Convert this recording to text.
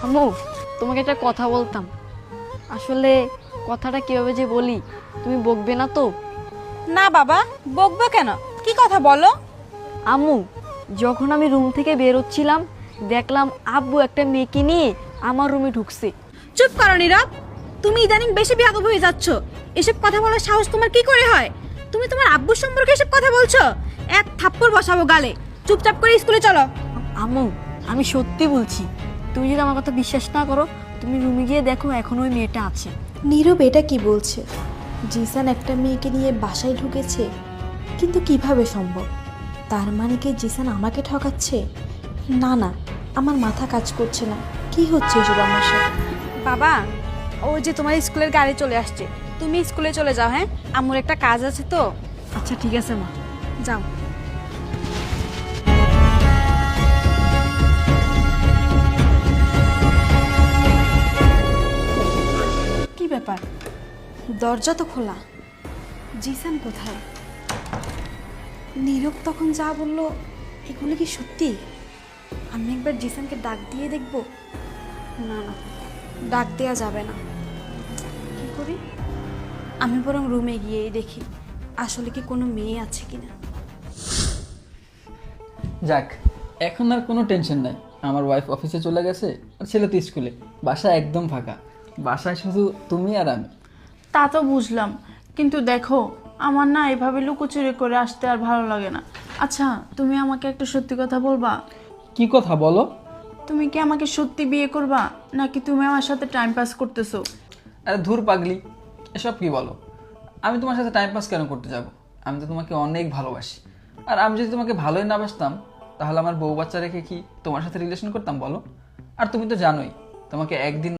আম্মু, তোমাকে একটা কথা বলতাম। আসলে কথাটা কিভাবে যে বলি, তুমি বকবে না তো? না বাবা, বকবো কেন? কি কথা বলো। আম্মু, যখন আমি রুম থেকে বেরোচ্ছিলাম দেখলাম আব্বু একটা মেয়েকে নিয়ে আমার রুমে ঢুকছে। চুপ করো নীরব। তুমি ইদানিং বেশি বেয়াদব হয়ে যাচ্ছ। এসব কথা বলার সাহস তোমার কি করে হয়? তুমি তোমার আব্বুর সম্পর্কে এসব কথা বলছো? এক থাপ্পড় বসাবো গালে। চুপচাপ করে স্কুলে চলো। আম্মু, আমি সত্যি বলছি, তুমি যদি আমার কথা বিশ্বাস না করো, তুমি রুমে গিয়ে দেখো এখনো ওই মেয়েটা আছে। নীরব এটা কি বলছে? জিসান একটা মেয়েকে নিয়ে বাসায় ঢুকেছে, কিন্তু কিভাবে সম্ভব? তার মানে কি জিসান আমাকে ঠকাচ্ছে? না না, আমার মাথা কাজ করছে না। কি হচ্ছে এসব আমার সাথে? বাবা, ওই যে তোমার স্কুলের গাড়ি চলে আসছে, তুমি স্কুলে চলে যাও। হ্যাঁ, আম্মুর একটা কাজ আছে তো। আচ্ছা ঠিক আছে মা। যাও। কি ব্যাপার? দরজা তো খোলা। জিসান কোথায়? নীরব তখন যা বললো, এগুলো কি সত্যি? আমি একবার জিসানকে ডাক দিয়ে দেখব। না না, ডাক দেওয়া যাবে না। কি করি? আমি বরং রুমে গিয়েই দেখি আসলে কি কোনো মেয়ে আছে কিনা। যাক, এখন আর কোনো টেনশন নাই। আমার ওয়াইফ অফিসে চলে গেছে আর ছেলে তো স্কুলে। বাসা একদম ফাঁকা, বাসায় শুধু তুমি আর আমি। তা তো বুঝলাম, কিন্তু দেখো আমার না এভাবে লুকোচুরি করে আসতে আর ভালো লাগে না। আচ্ছা, তুমি আমাকে একটা সত্যি কথা বলবা? কি কথা বলো? তুমি কি আমাকে সত্যি বিয়ে করবা, নাকি তুমি আমার সাথে টাইম পাস করতেছো? আরে ধুর পাগলি, এসব কি বলো? আমি তোমার সাথে টাইম পাস কেন করতে যাব? আমি তো তোমাকে অনেক ভালোবাসি। আর আমি যদি তোমাকে ভালোই না বাসতাম, তাহলে আমার বউ বাচ্চা রেখে কি তোমার সাথে রিলেশন করতাম বলো? আর তুমি তো জানোই, তোমাকে একদিন